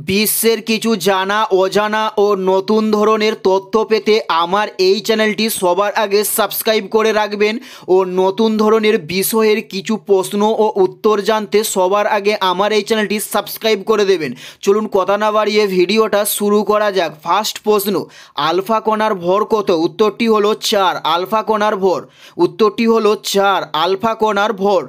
বিশ্বের কিছু জানা অজানা ও নতুন ধরনের তথ্য পেতে আমার এই চ্যানেলটি সবার আগে সাবস্ক্রাইব করে রাখবেন ও নতুন ধরনের বিষয়ের কিছু প্রশ্ন ও উত্তর জানতে সবার আগে আমার এই চ্যানেলটি সাবস্ক্রাইব করে দেবেন। চলুন কথা না বাড়িয়ে ভিডিওটা শুরু করা যাক। ফার্স্ট প্রশ্ন, আলফা কণার ভর কত? উত্তরটি হলো 4। আলফা কণার ভর, উত্তরটি হলো 4 আলফা কণার ভর।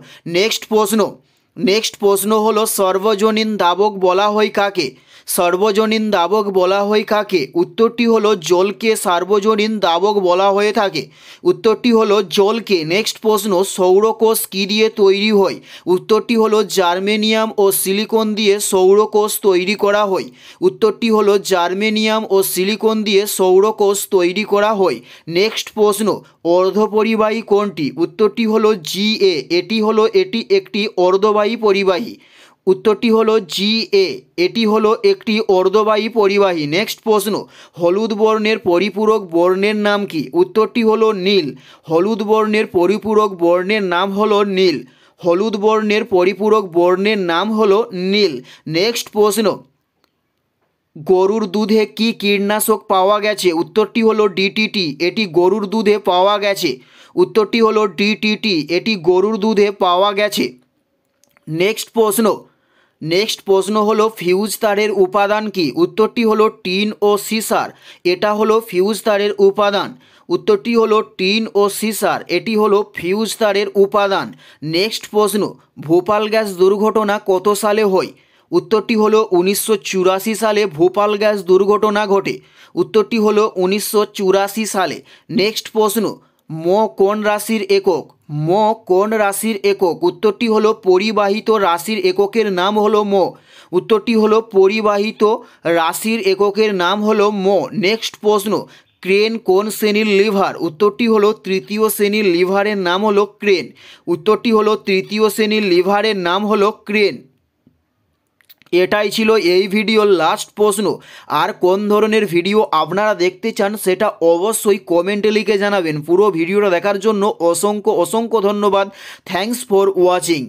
নেক্সট প্রশ্ন হলো সর্বজনীন দাবক বলা হয় কাকে? সর্বজনীন দাবক বলা হয় কাকে? উত্তরটি হলো জলকে সার্বজনীন দাবক বলা হয়ে থাকে। উত্তরটি হলো জলকে। নেক্সট প্রশ্ন, সৌরকোষ কী দিয়ে তৈরি হয়? উত্তরটি হলো জার্মেনিয়াম ও সিলিকন দিয়ে সৌরকোষ তৈরি করা হয়। উত্তরটি হলো জার্মেনিয়াম ও সিলিকন দিয়ে সৌরকোষ তৈরি করা হয়। নেক্সট প্রশ্ন, অর্ধপরিবাহী কোনটি? উত্তরটি হলো Ga। এটি একটি অর্ধবাহী পরিবাহী। উত্তরটি হলো Ga, এটি হলো একটি অর্ধবাহী পরিবাহী। নেক্সট প্রশ্ন, হলুদ বর্ণের পরিপূরক বর্ণের নাম কি? উত্তরটি হলো নীল। হলুদ বর্ণের পরিপূরক বর্ণের নাম হলো নীল। হলুদ বর্ণের পরিপূরক বর্ণের নাম হলো নীল। নেক্সট প্রশ্ন, গরুর দুধে কি কীটনাশক পাওয়া গেছে? উত্তরটি হলো ডিটিটি, এটি গরুর দুধে পাওয়া গেছে। উত্তরটি হলো ডিটিটি, এটি গরুর দুধে পাওয়া গেছে। নেক্সট প্রশ্ন হলো ফিউজ তারের উপাদান কি? উত্তরটি হলো টিন ও সিসার, এটা হলো ফিউজ তারের উপাদান। উত্তরটি হলো টিন ও সিসার, এটি হলো ফিউজ তারের উপাদান। নেক্সট প্রশ্ন, ভোপাল গ্যাস দুর্ঘটনা কত সালে হয়? উত্তরটি হলো 1984 সালে ভোপাল গ্যাস দুর্ঘটনা ঘটে। উত্তরটি হলো 1984 সালে। নেক্সট প্রশ্ন, মো কোন রাশির একক? মো কোন রাশির একক? উত্তরটি হলো পরিবাহিত রাশির এককের নাম হলো মো। উত্তরটি হলো পরিবাহিত রাশির এককের নাম হলো মো। নেক্সট প্রশ্ন, ক্রেন কোন শ্রেণীর লিভার? উত্তরটি হলো তৃতীয় শ্রেণীর লিভারের নাম হলো ক্রেন। উত্তরটি হলো তৃতীয় শ্রেণীর লিভারের নাম হলো ক্রেন। এটাই ছিল এই ভিডিওর লাস্ট প্রশ্ন। আর কোন ধরনের ভিডিও আপনারা দেখতে চান সেটা অবশ্যই কমেন্টে লিখে জানাবেন। পুরো ভিডিওটা দেখার জন্য অসংখ্য ধন্যবাদ। Thanks for watching.